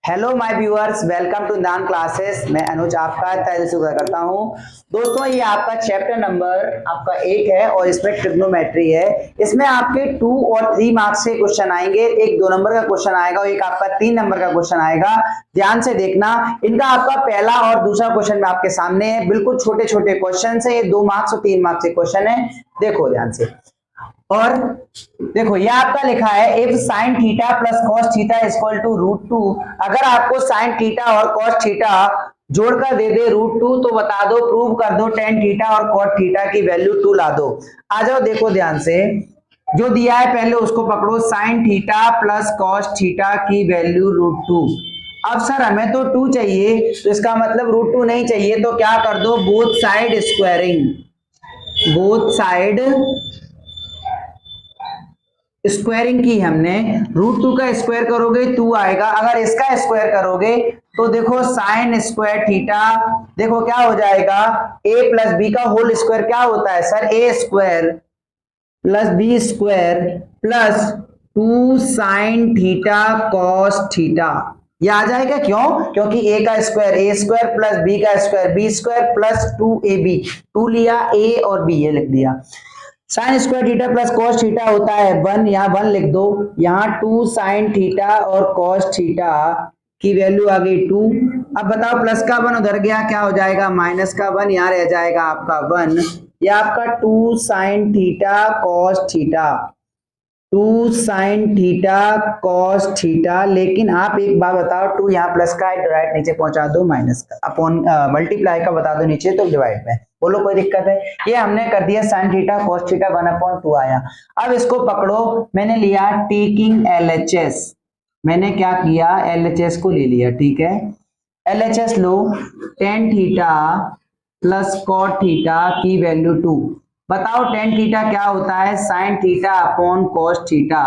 Hello my viewers, welcome to Daan classes. मैं अनुज आपका तहे दिल से स्वागत करता हूं। दोस्तों, ये आपका चैप्टर नंबर आपका 1 है और इसमें ट्रिग्नोमेट्री है। इसमें आपके 2 और 3 मार्क्स से क्वेश्चन आएंगे। एक 2 नंबर का क्वेश्चन आएगा और एक आपका 3 नंबर का क्वेश्चन आएगा। ध्यान से देखना, इनका आपका पहला और दूसरा क्वेश्चन में आपके सामने है। बिल्कुल छोटे छोटे क्वेश्चन है, ये 2 मार्क्स और 3 मार्क्स के क्वेश्चन है। देखो ध्यान से, और देखो ये आपका लिखा है if sine theta plus cos theta equal to √2। अगर आपको साइन थीटा और कॉस थीटा जोड़कर दे दे √2 तो बता दो, प्रूव कर दो टेन थीटा और कॉट थीटा की वैल्यू 2 ला दो। आ जाओ, देखो ध्यान से, जो दिया है पहले उसको पकड़ो। Sign theta plus cos theta की वैल्यू √2। अब सर हमें तो 2 चाहिए, तो इसका मतलब √2 नहीं चाहिए, तो क्या कर दो, both side squaring. Both side squaring की हमने। √2 का स्क्वायर करोगे 2 आएगा, अगर इसका स्क्वायर करोगे तो देखो साइन स्क्वायर थीटा, देखो क्या हो जाएगा, a प्लस बी का होल स्क्वायर क्या होता है sir, a square plus B square plus 2 sine theta cos theta. ये आ जाएगा, क्यों? क्योंकि a का square a square plus b का square b square plus 2ab, 2 लिया a और b, ये लिख दिया। Sine square theta plus cos theta होता है 1, यहाँ 1 लिख दो। यहाँ 2 साइन थीटा और कॉस थीटा की वैल्यू आ गई 2। अब बताओ, प्लस का 1 उधर गया, क्या हो जाएगा, माइनस का 1 यहाँ रह जाएगा आपका 1। यह आपका 2 sine theta cos theta, 2 sine theta cos theta. लेकिन आप एक बात बताओ, 2 यहाँ प्लस का है, डिवाइड नीचे पहुंचा दो, माइनस का अपॉन मल्टीप्लाई का बता दो नीचे, तो डिवाइड में बोलो, कोई दिक्कत है? ये हमने कर दिया, साइन थीटा कॉस थीटा 1/2 आया। अब इसको पकड़ो, मैंने लिया टेकिंग LHS। मैंने क्या किया, LHS को ले लिया, ठीक है। LHS लो, tan theta plus cot theta की वैल्यू 2। बताओ टेन थीटा क्या होता है, sine theta upon cos theta,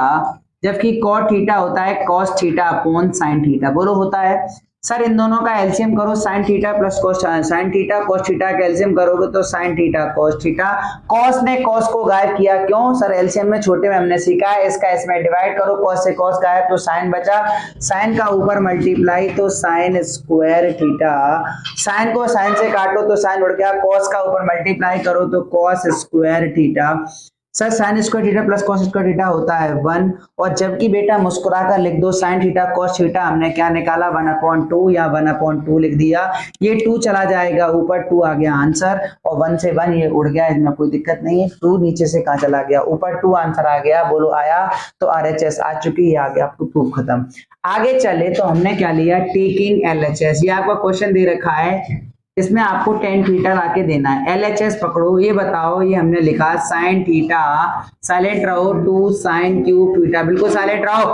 जबकि कॉट थीटा होता है cos theta upon sine theta. बोलो होता है सर, इन दोनों का एलसीएम करो, sine theta plus cos, sine theta cos theta का एलसीएम करोगे तो sine theta cos theta. Cos ने कॉस को गायब किया, क्यों सर, एलसीएम में छोटे में हमने सीखा है, इसका इसमें डिवाइड करो, कॉस से कॉस गायब तो साइन बचा, साइन का ऊपर मल्टीप्लाई तो साइन स्क्वायर थीटा। साइन को साइन से काटो तो साइन उड़ गया, कॉस का ऊपर मल्टीप्लाई करो तो cos square theta. Sir sign square theta plus cos square theta होता है 1। और जबकि बेटा मुस्कुराकर लिख दो, साइन थीटा कॉस थीटा हमने क्या निकाला, 1/2 या 1/2 लिख दिया। ये 2 चला जाएगा ऊपर, 2 आ गया आंसर, और 1 से 1 ये उड़ गया, इसमें कोई दिक्कत नहीं है। 2 नीचे से कहाँ चला गया, ऊपर 2 आंसर आ गया। बोलो आया, तो RHS आ चुकी है, आ गया आपको प्रूफ खत्म। आगे चले तो हमने क्या लिया, टेकिंग LHS। ये आपका क्वेश्चन दे रखा है, इसमें आपको टेन थीटा लाके देना है। LHS पकड़ो, ये बताओ, ये हमने लिखा साइन थीटा, साइलेंट रहो, 2 साइन क्यूब थीटा, बिल्कुल साइलेंट रहो,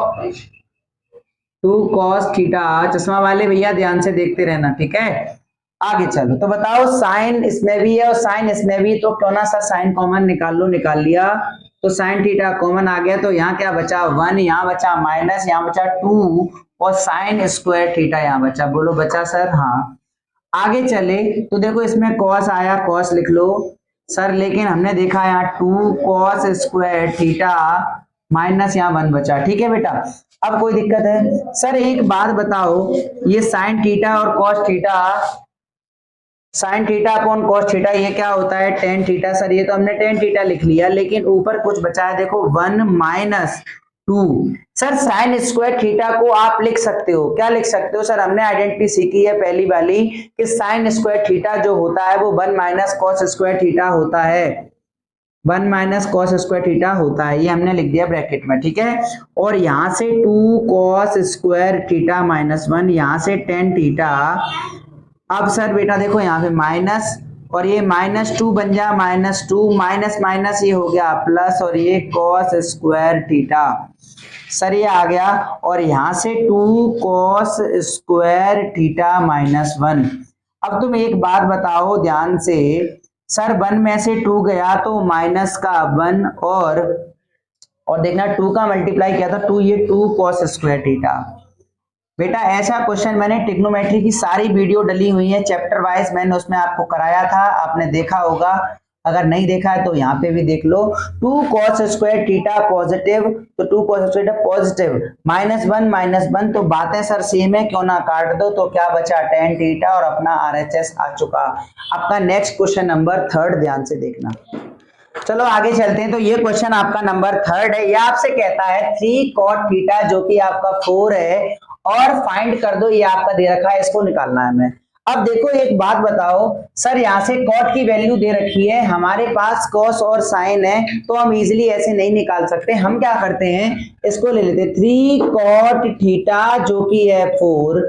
2 कॉस थीटा। चश्मा वाले भैया ध्यान से देखते रहना, ठीक है। आगे चलो, तो बताओ साइन इसमें भी है और साइन इसमें भी, तो क्यों ना सर साइन कॉमन निकाल लो, निकाल लिया तो साइन थीटा कॉमन आ गया, तो यहाँ क्या बचा 1, यहाँ बचा माइनस, यहाँ बचा 2 और साइन स्क्वायर थीटा यहाँ बचा। बोलो बचा सर, हाँ। आगे चले तो देखो, इसमें कॉस आया, कॉस लिख लो सर, लेकिन हमने देखा यहाँ 2 कॉस स्क्वायर थीटा माइनस यहाँ 1 बचा, ठीक है बेटा। अब कोई दिक्कत है सर, एक बात बताओ, ये साइन थीटा और cos theta, sign theta upon cos theta, ये क्या होता है, टेन थीटा। सर ये तो हमने टेन थीटा लिख लिया, लेकिन ऊपर कुछ बचा है, देखो 1 minus 2। Sir sign square theta को आप लिख सकते हो, क्या लिख सकते हो सर, हमने आइडेंटिटी सीखी है पहली वाली कि साइन स्क्वायर थीटा जो होता है वो 1 माइनस कॉस स्क्वायर थीटा होता है, 1 माइनस कॉस स्क्वायर थीटा होता है, ये हमने लिख दिया ब्रैकेट में, ठीक है। और यहां से 2 कॉस स्क्वायर थीटा माइनस 1, यहां से टेन थीटा। अब सर बेटा देखो, यहाँ पे माइनस और ये -2 बन जा, -2 माइनस माइनस ये हो गया प्लस, और ये कॉस स्क्वायर थीटा। सर ये आ गया, और यहां से 2 कॉस स्क्वायर थीटा माइनस 1। अब तुम एक बात बताओ ध्यान से, सर 1 में से 2 गया तो माइनस का 1, और देखना 2 का मल्टीप्लाई किया था 2, ये 2 कॉस स्क्वायर थीटा। बेटा ऐसा क्वेश्चन मैंने ट्रिग्नोमेट्री की सारी वीडियो डली हुई है चैप्टर वाइज, मैंने उसमें आपको कराया था, आपने देखा होगा। अगर नहीं देखा है तो यहाँ पे भी देख लो। 2 cos स्क्वायर थीटा पॉजिटिव, तो 2 cos स्क्वायर पॉजिटिव, -1 तो बातें सर सेम है, क्यों ना काट दो, तो क्या बचा tan थीटा और अपना RHS आ चुका। आपका नेक्स्ट क्वेश्चन नंबर 3 ध्यान से देखना। चलो आगे चलते हैं। तो ये क्वेश्चन आपका नंबर 3 है। ये आपसे कहता है 3 cot थीटा जो कि आपका 4 है और फाइंड कर दो, ये आपका दे रखा है, इसको निकालना है हमें। अब देखो एक बात बताओ सर, यहाँ से कॉट की वैल्यू दे रखी है, हमारे पास कॉस और साइन है, तो हम इजीली ऐसे नहीं निकाल सकते। हम क्या करते हैं, इसको ले लेते 3 cot थीटा जो कि है 4,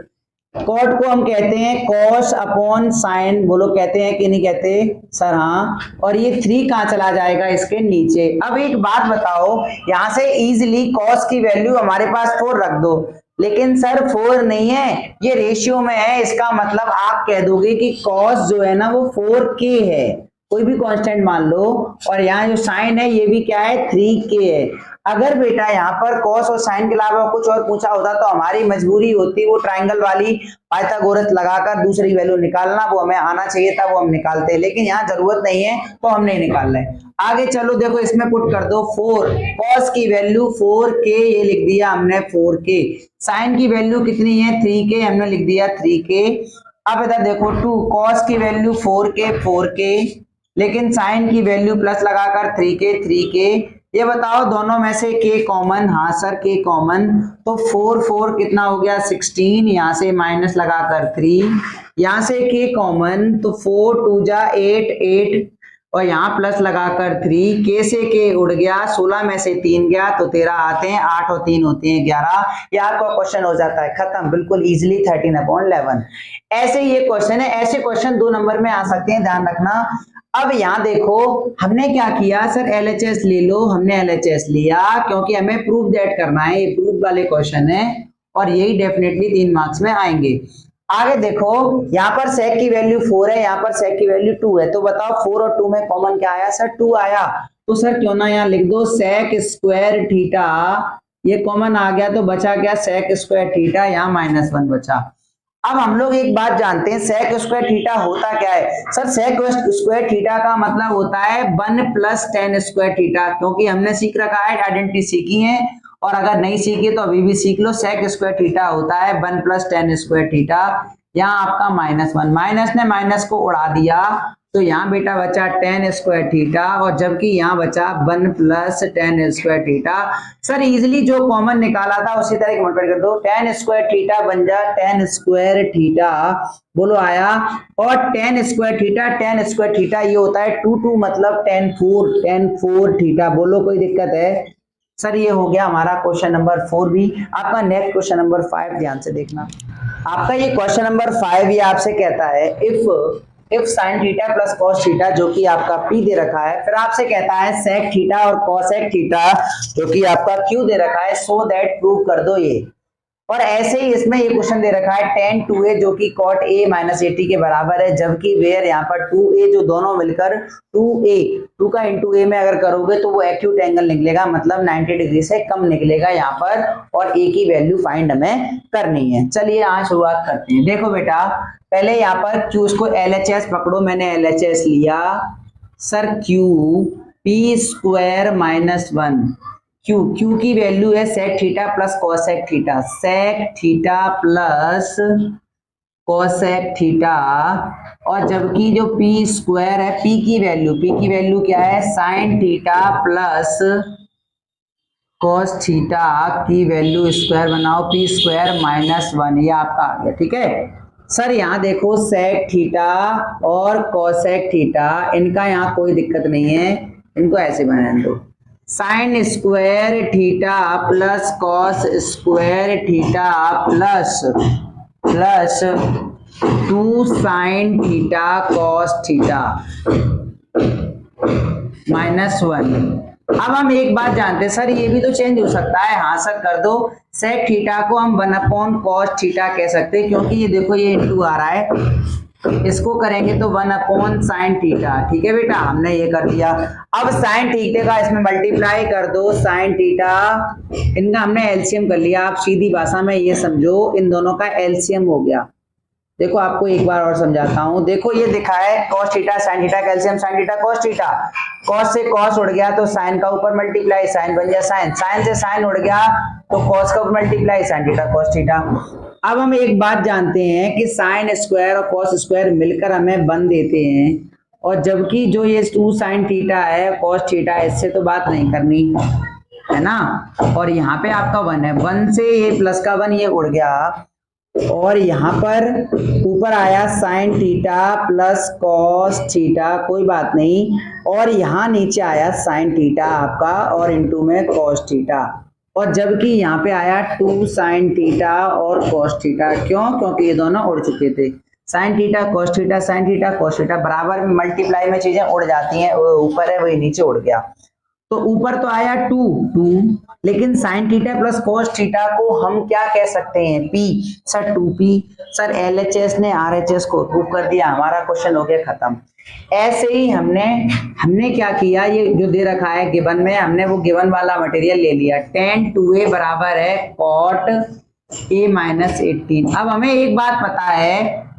कॉट को हम कहते हैं कॉस अपॉन साइन, बोलो कहते हैं कि नहीं कहते सर? हाँ। और ये 3 कहाँ चला जाएगा, इसके नीचे। अब एक बात बताओ, यहां से इजीली कॉस की वैल्यू हमारे पास 4 रख दो, लेकिन सर 4 नहीं है, ये रेशियो में है, इसका मतलब आप कह दोगे कि कॉस जो है ना वो 4k है, कोई भी कांस्टेंट मान लो, और यहाँ जो साइन है ये भी क्या है, 3k है। अगर बेटा यहाँ पर कॉस और साइन के अलावा कुछ और पूछा होता तो हमारी मजबूरी होती वो ट्रायंगल वाली पाइथागोरस लगाकर दूसरी वैल्यू निकालना, वो हमें आना चाहिए था, वो हम निकालते हैं, लेकिन यहाँ जरूरत नहीं है तो हम नहीं निकाल रहे। आगे चलो, देखो इसमें पुट कर दो 4, कॉस की वैल्यू 4k, ये लिख दिया हमने 4k, साइन की वैल्यू कितनी है 3k, हमने लिख दिया 3k। अब इधर देखो 2, कॉस की वैल्यू 4k, लेकिन साइन की वैल्यू प्लस लगाकर 3k। ये बताओ दोनों में से k कॉमन, हाँ सर k कॉमन, तो 4 कितना हो गया 16, यहाँ से माइनस लगाकर 3, यहाँ से k कॉमन, तो 4 2 जा 8 और यहाँ प्लस लगाकर 3, k से k उड़ गया, 16 में से 3 गया तो 13 आते हैं, 8 और 3 होते हैं 11। ये आपका क्वेश्चन हो जाता है खत्म, बिल्कुल इजीली 13/11। ऐसे ये क्वेश्चन है, ऐसे क्वेश्चन 2 नंबर में आ सकते हैं, ध्यान रखना। अब यहाँ देखो हमने क्या किया सर, LHS ले लो, हमने LHS लिया क्योंकि हमें प्रूफ दैट करना है, ये प्रूफ वाले क्वेश्चन है और यही डेफिनेटली 3 मार्क्स में आएंगे। आगे देखो यहाँ पर sec की वैल्यू 4 है, यहाँ पर sec की वैल्यू 2 है, तो बताओ 4 और 2 में कॉमन क्या आया सर, 2 आया, तो सर क्यों ना यहाँ लिख दो sec स्क्वायर थीटा, ये कॉमन आ गया तो बचा क्या sec स्क्वायर थीटा, यहाँ -1 बचा। अब हम लोग एक बात जानते हैं, sec स्क्वायर थीटा होता क्या है सर, sec स्क्वायर थीटा का मतलब होता है 1 + tan स्क्वायर थीटा, क्योंकि हमने सीख रखा है, आइडेंटिटी सीखी है, और अगर नहीं सीखे तो अभी भी सीख लो। sec स्क्वायर थीटा होता है 1 + tan स्क्वायर थीटा, यहाँ आपका -1, माइनस ने माइनस को उड़ा दिया, तो यहाँ बेटा बचा tan स्क्वायर थीटा, और जबकि यहाँ बचा 1 + tan square theta. Sir easily जो कॉमन निकाला था उसी तरह मल्टीप्लाई कर दो, tan स्क्वायर थीटा बन जा tan स्क्वायर थीटा, बोलो आया, और tan स्क्वायर थीटा ये होता है 2 मतलब tan 4 थीटा, बोलो कोई दिक्कत है सर? ये हो गया हमारा क्वेश्चन नंबर 4 भी। आपका नेक्स्ट क्वेश्चन नंबर 5 ध्यान से देखना। आपका ये क्वेश्चन नंबर 5 ये आपसे कहता है if sin theta plus cos theta जो कि आपका P दे रखा है, फिर आपसे कहता है sec थीटा और cosec थीटा जो कि आपका Q दे रखा है, सो दैट प्रूव कर दो ये। और ऐसे ही इसमें ये क्वेश्चन दे रखा है tan 2a जो कि cot a - 80 के बराबर है, जबकि वेयर यहाँ पर 2a जो दोनों मिलकर 2a 2 का इंटू a में अगर करोगे तो वो एक्यूट एंगल निकलेगा, मतलब 90 डिग्री से कम निकलेगा यहाँ पर, और a की वैल्यू फाइंड हमें करनी है। चलिए आज शुरुआत करते हैं। देखो बेटा पहले यहाँ पर Q को LHS पकड़ो, मैंने LHS लिया सर, Q P² -1, Q की वैल्यू है sec theta plus cosec theta, sec theta plus cosec theta, और जबकि जो P² है, P की वैल्यू क्या है, sin theta plus cos theta की वैल्यू स्क्वायर बनाओ, P² -1, ये आपका आ गया, ठीक है सर। यहाँ देखो sec थीटा और cosec थीटा, इनका यहाँ कोई दिक्कत नहीं है, इनको ऐसे बनाने दो, sign square theta plus cos square theta plus 2 sine theta cos theta -1। अब हम एक बात जानते हैं सर, ये भी तो चेंज हो सकता है, हाँ सर कर दो, sec थीटा को हम 1/cos थीटा कह सकते हैं, क्योंकि ये देखो ये इंटू आ रहा है, इसको करेंगे तो 1/sin थीटा, ठीक है बेटा, हमने ये कर दिया। अब sin थीटा का इसमें मल्टीप्लाई कर दो, sin थीटा, इनका हमने एलसीएम कर लिया, आप सीधी भाषा में ये समझो इन दोनों का एलसीएम हो गया, देखो आपको एक बार और समझाता हूं। देखो ये दिखा है cos theta sin theta calcium sin theta cos theta, cos से cos उड़ गया तो sin का ऊपर मल्टीप्लाई sin बन गया sin, sin से sin उड़ गया तो cos का ऊपर multiply sin theta cos theta. अब हम एक बात जानते हैं कि sin स्क्वायर और cos स्क्वायर मिलकर हमें 1 देते हैं, और जबकि जो ये 2 sin थीटा है cos थीटा, इससे तो बात नहीं करनी है ना। और यहाँ पे आपका 1 है, 1 से ये प्लस का 1 ये उड़ गया, और यहाँ पर ऊपर आया sin theta plus cos theta, कोई बात नहीं, और यहाँ नीचे आया sin थीटा आपका और इनटू में cos थीटा, और जबकि यहाँ पे आया 2 sin थीटा और cos थीटा। क्यों? क्योंकि ये दोनों उड़ चुके थे। sin theta cos theta sin theta cos theta बराबर में मल्टीप्लाई में चीजें उड़ जाती हैं, वो ऊपर है वही नीचे उड़ गया। तो ऊपर तो आया 2, लेकिन sin theta plus cos theta को हम क्या कह सकते हैं? p। Sir 2p। Sir LHS ने RHS को प्रूव कर दिया, हमारा क्वेश्चन हो गया खत्म। ऐसे ही हमने क्या किया, ये जो दे रखा है गिवन में, हमने वो गिवन वाला मटेरियल ले लिया। tan 2a बराबर है cot a माइनस 18। अब हमें एक बात पता है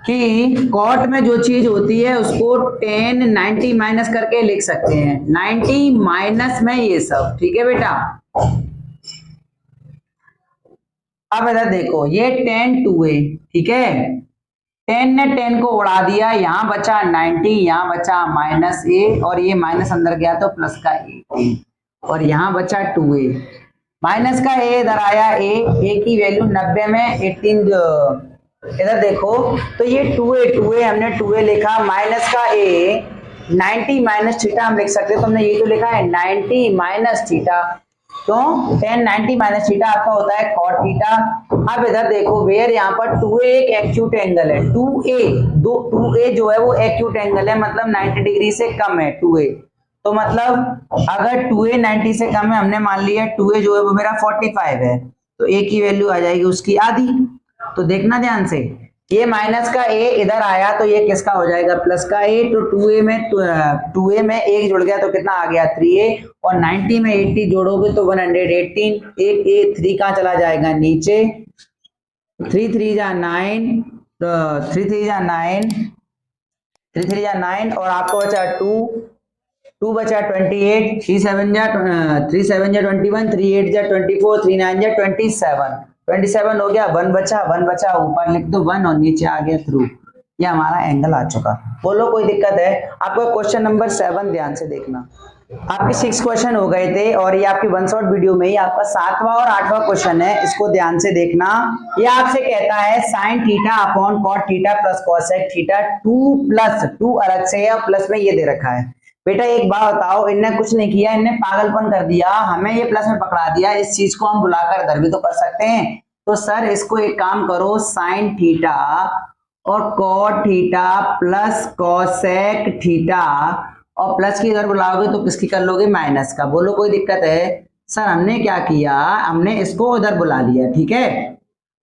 कि कॉट में जो चीज होती है उसको tan 90 माइनस करके लिख सकते हैं, 90 माइनस में ये सब, ठीक है बेटा। अब इधर देखो ये tan 2a, ठीक है, tan ने tan को उड़ा दिया, यहां बचा 90, यहां बचा माइनस a, और ये माइनस अंदर गया तो प्लस का 18, और यहां बचा 2a, माइनस का a इधर आया, a की वैल्यू 90 में 18 इधर देखो, तो ये 2a हमने 2a लिखा, माइनस का a 90 माइनस थीटा हम लिख सकते हैं, तो हमने ये तो लिखा है 90 माइनस थीटा, तो tan 90 माइनस थीटा आपका होता है cot थीटा। अब इधर देखो वेयर, यहाँ पर 2a एक एक्यूट एंगल है, 2a जो है वो एक्यूट एंगल है, मतलब 90 डिग्री से कम है 2a, तो मतलब अगर 2a 90 से कम है, हमने मान लिया 2a जो है वो मेरा 45 है, तो a की वैल्यू आ जाएगी उसकी आधी। तो देखना ध्यान से, ये माइनस का a इधर आया तो ये किसका हो जाएगा? प्लस का a, तो 2a में 1 जुड़ गया तो कितना आ गया? 3a, और 90 में 80 जोड़ोगे तो 118, एक a 3 कहाँ चला जाएगा? नीचे, 3 3 जा 9, 3 3 जा 9, 3 3 जा 9, और आपको बचा 2 बचा 28, 3 7 जा 21, 3 8 जा 24, 3 9 जा 27 हो गया, 1 बचा, ऊपर लिख दो 1 और नीचे आ गया थ्रू। ये हमारा एंगल आ चुका। बोलो कोई दिक्कत है? आपका क्वेश्चन नंबर 7 ध्यान से देखना। आपके 6 क्वेश्चन हो गए थे, और ये आपकी 1 शॉट वीडियो में ही आपका 7वां और 8वां क्वेश्चन है, इसको ध्यान से देखना। ये आपसे कहता है sin theta upon cot theta plus cosec theta 2 अलग से है और प्लस में ये दे रखा है। बेटा एक बात बताओ, इनने कुछ नहीं किया, इनने पागलपन कर दिया, हमें ये प्लस में पकड़ा दिया, इस चीज को हम बुलाकर इधर भी तो कर सकते हैं। तो सर इसको एक काम करो, sin थीटा और cot theta plus cosec theta, और प्लस की इधर बुलाओगे तो किसकी कर लोगे? माइनस का। बोलो कोई दिक्कत है? सर हमने क्या किया, हमने इसको उधर बुला लिया, ठीक है।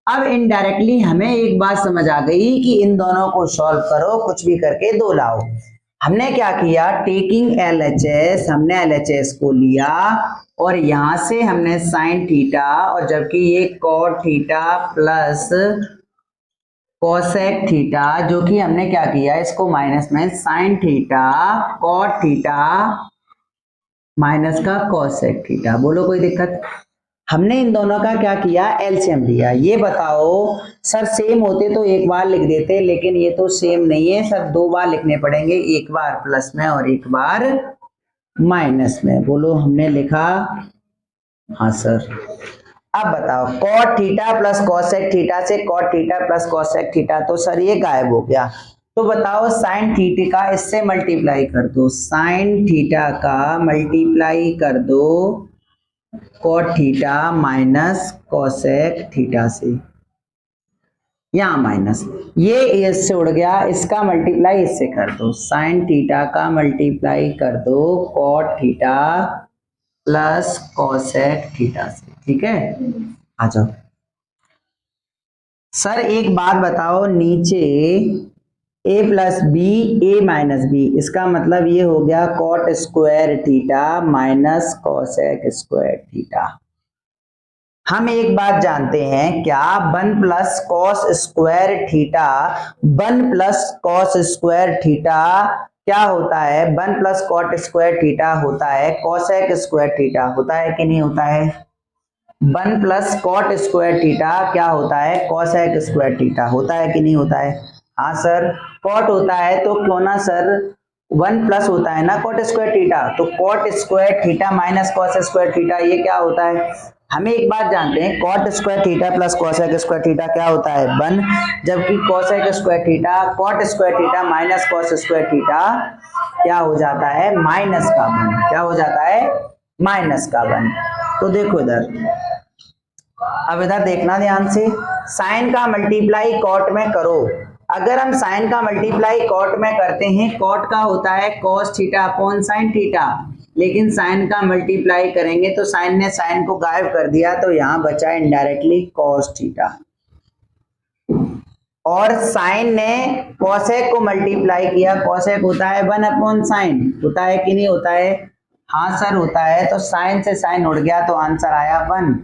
अब इनडायरेक्टली हमें एक बात समझ आ गई कि इन दोनों को सॉल्व करो, कुछ भी करके 2 लाओ। हमने क्या किया, टेकिंग LHS, हमने LHS को लिया और यहां से हमने sin थीटा, और जबकि ये cot theta plus cosec theta, जो कि हमने क्या किया, इसको माइनस में sin theta cot theta minus का cosec थीटा। बोलो कोई दिक्कत? हमने इन दोनों का क्या किया, एलसीएम लिया। ये बताओ सर सेम होते तो एक बार लिख देते, लेकिन ये तो सेम नहीं है सर, 2 बार लिखने पड़ेंगे, एक बार प्लस में और एक बार माइनस में। बोलो हमने लिखा? हाँ सर। अब बताओ cot theta plus cosec theta से cot theta plus cosec theta, तो सर ये गायब हो गया। तो बताओ sin थीटा का इससे मल्टीप्लाई कर दो, sin थीटा का मल्टीप्लाई कर दो cot theta minus cosec theta से, यहां माइनस, ये इससे उड़ गया, इसका मल्टीप्लाई इससे कर दो, sin थीटा का मल्टीप्लाई कर दो cot theta plus cosec theta से, ठीक है। आ जाओ सर एक बात बताओ, नीचे a plus B a minus B, इसका मतलब ये हो गया cot square theta minus cosec square theta. हम एक बात जानते हैं क्या, 1 plus cos square theta, 1 plus cos square theta क्या होता है, 1 प्लस कॉट स्क्वायर थीटा होता है कॉसेक स्क्वायर थीटा, होता है कि नहीं होता है। 1 प्लस कॉट स्क्वायर थीटा क्या होता है, कॉसेक स्क्वायर थीटा, होता है कि नहीं होता है। हाँ सर, कॉट होता है तो क्यों ना सर 1 प्लस होता है ना कॉट स्क्वायर थीटा, तो cot square theta minus cos square theta ये क्या होता है। हमें एक बात जानते हैं cot square theta plus cosec square theta क्या होता है 1, जबकि cosec square theta cot square theta minus cos square theta क्या हो जाता है माइनस का 1, क्या हो जाता है माइनस का 1। तो देखो इधर, अब इधर देखना ध्यान से, साइन का मल्टीप्लाई कॉट में करो। अगर हम साइन का मल्टीप्लाई कॉट में करते हैं, कॉट का होता है cos theta upon sine theta, लेकिन साइन का मल्टीप्लाई करेंगे तो साइन ने साइन को गायब कर दिया, तो यहां बचा इनडायरेक्टली कॉस थीटा, और साइन ने कॉसेक को मल्टीप्लाई किया, कॉसेक होता है 1 अपॉन साइन, होता है कि नहीं होता है। हाँ सर होता है, तो साइन से साइन उड़ गया तो आंसर आया 1।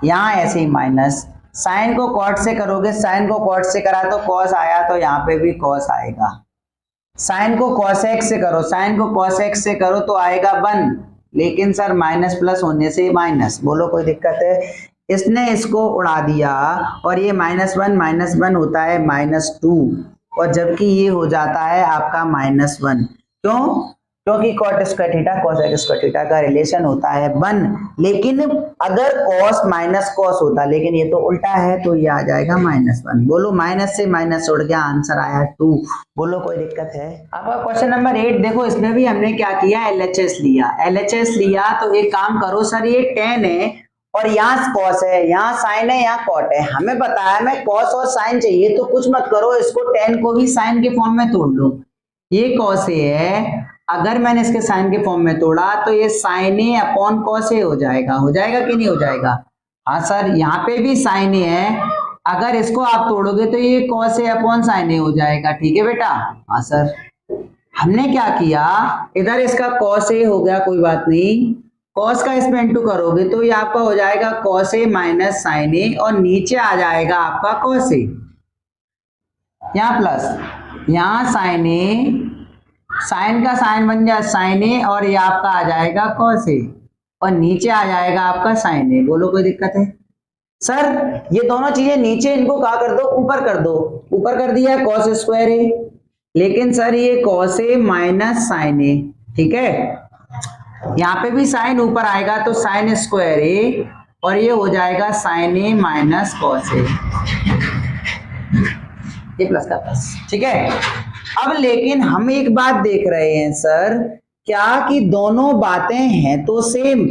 यहाँ ऐसे ही माइनस, साइन को कॉट से करोगे, साइन को कॉट से करा तो कॉस आया, तो यहाँ पे भी कॉस आएगा। साइन को कॉसेक से करो, साइन को कॉसेक से करो तो आएगा 1, लेकिन सर माइनस प्लस होने से माइनस, बोलो कोई दिक्कत है। इसने इसको उड़ा दिया और ये -1 होता है -2, और जबकि ये हो जाता है आपका -1, क्यों, क्योंकि cot square theta cosec square theta का रिलेशन होता है 1, लेकिन अगर कॉस माइनस कॉस होता, लेकिन ये तो उल्टा है तो ये आ जाएगा -1। बोलो माइनस से माइनस उड़ गया, आंसर आया 2। बोलो कोई दिक्कत है। अब क्वेश्चन नंबर 8 देखो, इसमें भी हमने क्या किया, LHS लिया। LHS लिया तो एक काम करो सर, ये tan है और यहाँ कॉस है, यहाँ साइन है, यहाँ कॉट है, हमें पता है हमें कॉस और साइन चाहिए, तो कुछ मत करो, इसको tan को भी साइन के फॉर्म में तोड़ लो। ये कॉस है, अगर मैंने इसके साइन के फॉर्म में तोड़ा तो ये sign A upon cos A हो जाएगा, हो जाएगा कि नहीं हो जाएगा। हाँ सर, यहाँ पे भी साइन ए है, अगर इसको आप तोड़ोगे तो ये कॉस ए अपॉन साइन ए हो जाएगा, ठीक है बेटा। हाँ सर, हमने क्या किया, इधर इसका कॉस ए हो गया, कोई बात नहीं, कॉस का इसमें इंटू करोगे तो ये आपका हो जाएगा cos A minus sign a, और नीचे आ जाएगा आपका कॉस ए, यहाँ प्लस, यहाँ साइन ए, साइन का साइन बन जाए साइन ए, और ये आपका आ जाएगा कॉस ए, और नीचे आ जाएगा आपका साइन ए। बोलो कोई दिक्कत है। सर ये दोनों चीजें नीचे, इनको क्या कर दो, ऊपर कर दो, ऊपर कर दिया कॉस स्क्वायर ए, लेकिन सर ये कॉस ए माइनस साइन ए, ठीक है, यहाँ पे भी साइन ऊपर आएगा तो साइन स्क्वायर ए, और ये हो जाएगा sign A minus cos A, ये प्लस का प्लस, ठीक है। अब लेकिन हम एक बात देख रहे हैं सर, क्या कि दोनों बातें हैं तो सेम,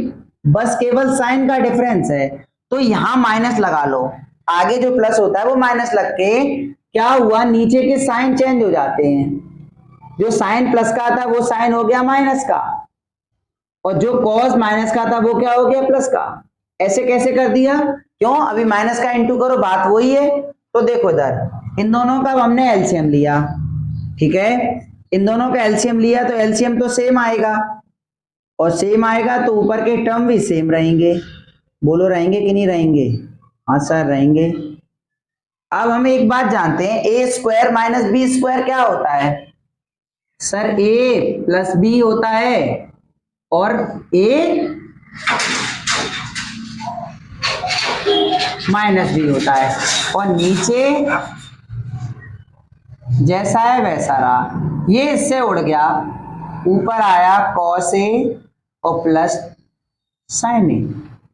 बस केवल साइन का डिफरेंस है, तो यहां माइनस लगा लो, आगे जो प्लस होता है वो माइनस लग के क्या हुआ, नीचे के साइन चेंज हो जाते हैं, जो साइन प्लस का था वो साइन हो गया माइनस का, और जो कॉस माइनस का था वो क्या हो गया प्लस का। ऐसे कैसे कर दिया, क्यों, अभी माइनस का इंटू करो, बात वही है। तो देखो इधर इन दोनों का हमने एलसीएम लिया, ठीक है, इन दोनों का एलसीएम लिया तो एलसीएम तो सेम आएगा, और सेम आएगा तो ऊपर के टर्म भी सेम रहेंगे। बोलो रहेंगे कि नहीं रहेंगे। हाँ सर रहेंगे। अब हम एक बात जानते हैं, ए स्क्वायर माइनस बी स्क्वायर क्या होता है। सर ए प्लस बी होता है, और ए माइनस बी होता है, और नीचे जैसा है वैसा रहा, ये इससे उड़ गया, ऊपर आया कॉस ए और प्लस साइन ए।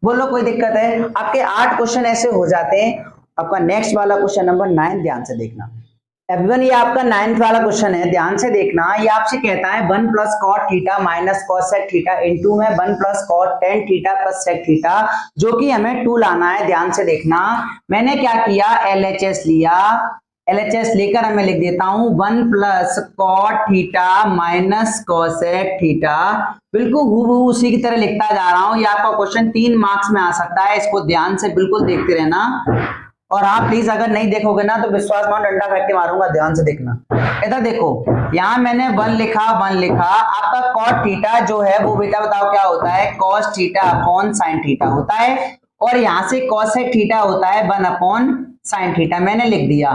बोलो कोई दिक्कत है। आपके 8 क्वेश्चन ऐसे हो जाते हैं। आपका नेक्स्ट वाला क्वेश्चन नंबर 9 ध्यान से देखना। एवरीवन ये आपका 9th वाला क्वेश्चन है, ध्यान से देखना। ये आपसे कहता है 1 plus cot theta minus cosec theta into में 1 plus cot tan theta plus sec theta, जो कि हमें 2 लाना है। ध्यान से देखना, मैंने क्या किया, LHS लिया, LHS लेकर हमें लिख देता हूं 1 plus cot theta minus cosec theta, बिल्कुल हूबहू उसी की तरह लिखता जा रहा हूं। ये आपका क्वेश्चन 3 मार्क्स में आ सकता है, इसको ध्यान से बिल्कुल देखते रहना। और आप प्लीज अगर नहीं देखोगे ना तो विश्वास मान डंडा फेंक के मारूंगा। ध्यान से देखना, इधर देखो, यहाँ मैंने 1 लिखा, आपका कॉट थीटा जो है वो बेटा बताओ क्या होता है, cos theta upon sine theta होता है। और यहां से cosec थीटा होता है 1/sin थीटा, मैंने लिख दिया।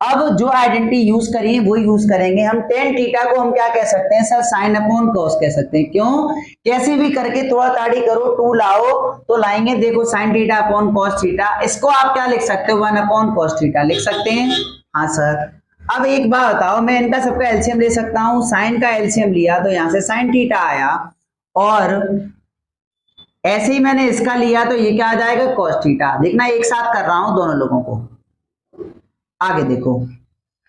अब जो आइडेंटिटी यूज करी वो यूज करेंगे हम। tan थीटा को हम क्या कह सकते हैं सर, sin/cos कह सकते हैं। क्यों, कैसे भी करके थोड़ा ताड़ी करो, 2 लाओ तो लाएंगे। देखो sin theta upon cos theta, इसको आप क्या लिख सकते हो, 1/cos थीटा लिख सकते हैं। हाँ सर। अब एक बात बताओ, मैं इनका सबका एलसीएम ले सकता हूँ, साइन का एलसीएम लिया तो यहां से sin थीटा आया, और ऐसे ही मैंने इसका लिया तो ये क्या आ जाएगा, cos थीटा। देखना एक साथ कर रहा हूं दोनों लोगों को। आगे देखो,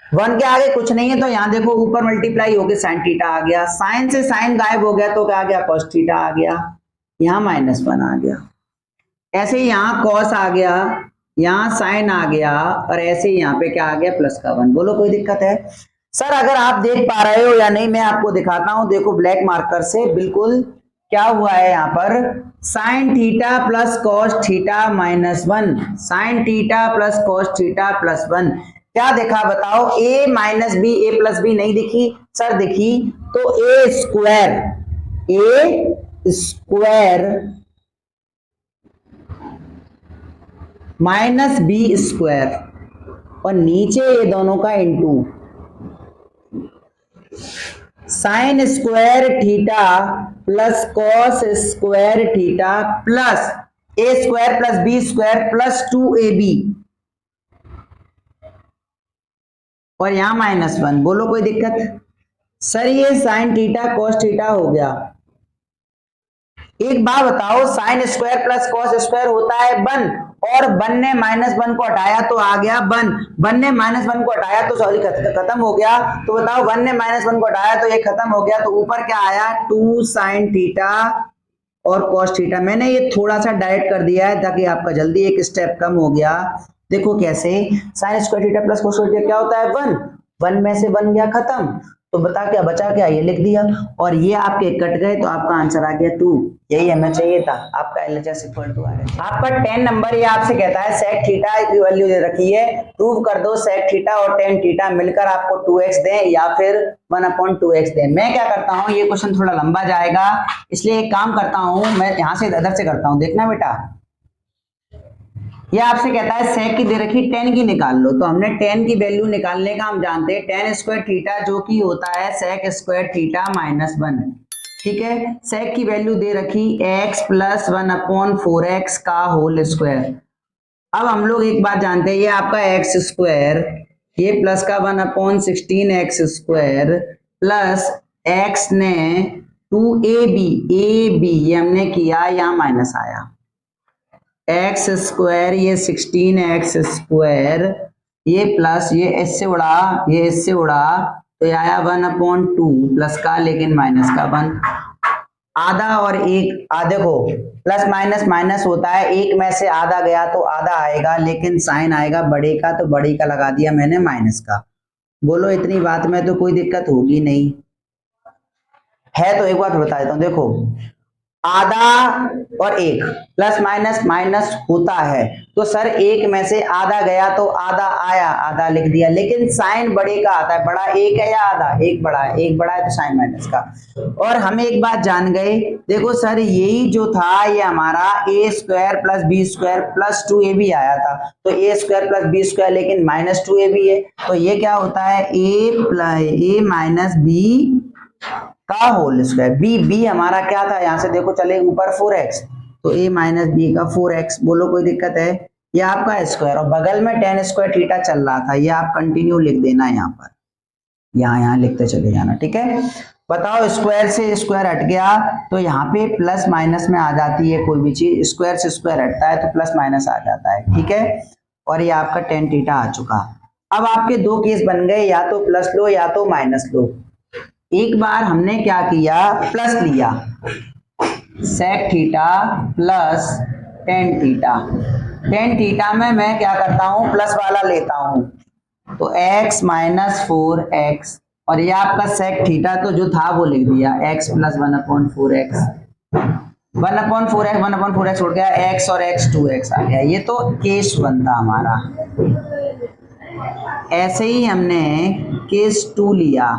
1 के आगे कुछ नहीं है तो यहां देखो ऊपर मल्टीप्लाई होके sin थीटा आ गया, साइन से साइन गायब हो गया तो क्या आ गया, cos थीटा आ गया, यहां -1 आ गया। ऐसे ही यहां cos आ गया, यहां sin आ गया, और ऐसे ही यहां पे क्या आ गया, +1। बोलो कोई दिक्कत है सर? अगर आप देख पा रहे हो या नहीं मैं आपको दिखाता हूं। देखो ब्लैक मार्कर से बिल्कुल क्या हुआ है यहाँ पर, sin theta plus cos theta -1, sin theta plus cos theta +1। क्या देखा बताओ, a minus b, a plus b नहीं दिखी सर? दिखी। तो a square minus b square, और नीचे ये दोनों का into sine square theta plus cos square theta plus a square plus B square plus 2ab, और यहां -1। बोलो कोई दिक्कत सर? ये साइन थीटा कॉस थीटा हो गया। एक बात बताओ, sign square plus cos square होता है 1, और 1 ने -1 को हटाया तो आ गया 1, 1 ने -1 को हटाया तो सॉरी खत्म हो गया। तो बताओ 1 ने -1 को हटाया तो ये खत्म हो गया, तो ऊपर क्या आया, 2 sin थीटा और cos थीटा। मैंने ये थोड़ा सा डायरेक्ट कर दिया है ताकि आपका जल्दी एक स्टेप कम हो गया। देखो कैसे, sign square theta plus cos theta क्या होता है, 1, 1 में से 1 गया खत्म, तो बता क्या बचा, क्या ये लिख दिया, और ये आपके कट गए तो आपका आंसर आ गया 2। यही हमें चाहिए था, आपका LHS इक्वल टू आ रहा है। आपका 10 नंबर ये आपसे कहता है sec थीटा की वैल्यू दे रखी है, प्रूव कर दो sec थीटा और tan थीटा मिलकर आपको 2x दें या फिर 1/2x दें। मैं क्या करता हूं, ये क्वेश्चन थोड़ा लंबा जाएगा इसलिए एक काम करता हूं, मैं यहां से इधर से करता हूं। देखना बेटा, ये आपसे कहता है sec की दे रखी, tan की निकाल लो। तो हमने tan की वैल्यू निकालने का हम जानते हैं, tan स्क्वायर थीटा जो कि होता है sec स्क्वायर थीटा -1। ठीक है, sec की वैल्यू दे रखी x प्लस 1/4x का होल स्क्वायर। अब हम लोग एक बात जानते हैं, ये आपका x स्क्वायर, ये प्लस का 1/16x स्क्वायर प्लस x ने 2ab, ये हमने किया, यहाँ माइनस आया, एक्स स्क्वायर ये 16x स्क्वायर, ये प्लस ये इससे उड़ा, ये इससे उड़ा, तो ये आया 1/2 प्लस का लेकिन माइनस का 1, आधा और एक आधे को प्लस माइनस माइनस होता है, एक में से आधा गया तो आधा आएगा, लेकिन साइन आएगा बड़े का, तो बड़े का लगा दिया मैंने माइनस का। बोलो इतनी बात में तो कोई दिक्कत होगी नहीं है? तो एक बात बता देता हूं, देखो आधा और एक प्लस माइनस माइनस होता है, तो सर एक में से आधा गया तो आधा आया, आधा लिख दिया, लेकिन साइन बड़े का आता है, बड़ा एक है या आधा, एक बड़ा है, एक बड़ा है तो साइन माइनस का। और हम एक बात जान गए, देखो सर यही जो था ये हमारा a square plus B square plus 2ab आया था, तो a square plus B square लेकिन -2ab है, तो ये क्या होता है, a माइनस बी का होल स्क्वायर। बी हमारा क्या था, यहां से देखो चले ऊपर 4x, तो a माइनस बी का 4x। बोलो कोई दिक्कत है? ये आपका स्क्वायर, और बगल में tan स्क्वायर थीटा चल रहा था, ये आप कंटिन्यू लिख देना यहाँ पर, यहाँ लिखते चले जाना। ठीक है, बताओ स्क्वायर से स्क्वायर हट गया तो यहाँ पे प्लस माइनस में आ जाती है कोई भी चीज, स्क्वायर से स्क्वायर हटता है तो प्लस माइनस आ जाता है। ठीक है, और ये आपका tan थीटा आ चुका। अब आपके दो केस बन गए, या तो प्लस लो या तो माइनस लो। एक बार हमने क्या किया, प्लस लिया, sec theta plus tan theta. tan theta में मैं क्या करता हूं, प्लस वाला लेता हूं, तो x माइनस 4x, और ये आपका sec थीटा तो जो था वो लिख दिया, x प्लस 1/4x, 1/4x छोड़ गया, x और x 2x आ गया। ये तो केस 1 था हमारा। ऐसे ही हमने केस 2 लिया,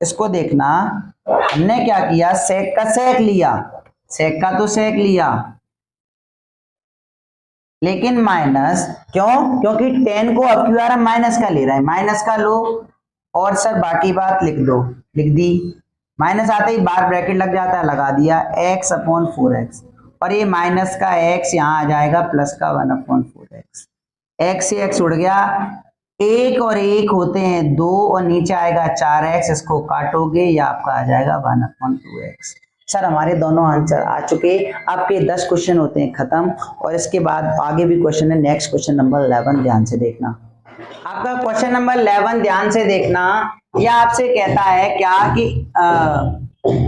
इसको देखना, हमने क्या किया, sec का sec लिया, sec का तो sec लिया, लेकिन माइनस क्यों? क्योंकि टेन को अब क्यों हम माइनस का ले रहे हैं, माइनस का लो और सर बाकी बात लिख दो, लिख दी। माइनस आते ही बार ब्रैकेट लग जाता है, लगा दिया x अपॉन 4x, और ये माइनस का x यहाँ आ जाएगा प्लस का 1 अपॉन 4x। x से x उड़ गया, एक और एक होते हैं दो, और नीचे आएगा 4x, इसको काटोगे ये आपका आ जाएगा 1 अपॉन 2x। सर हमारे दोनों आंसर आ चुके। आपके 10 क्वेश्चन होते हैं खत्म, और इसके बाद आगे भी क्वेश्चन है। नेक्स्ट क्वेश्चन नंबर 11 ध्यान से देखना। आपका क्वेश्चन नंबर 11 ध्यान से देखना। यह आपसे कहता है क्या कि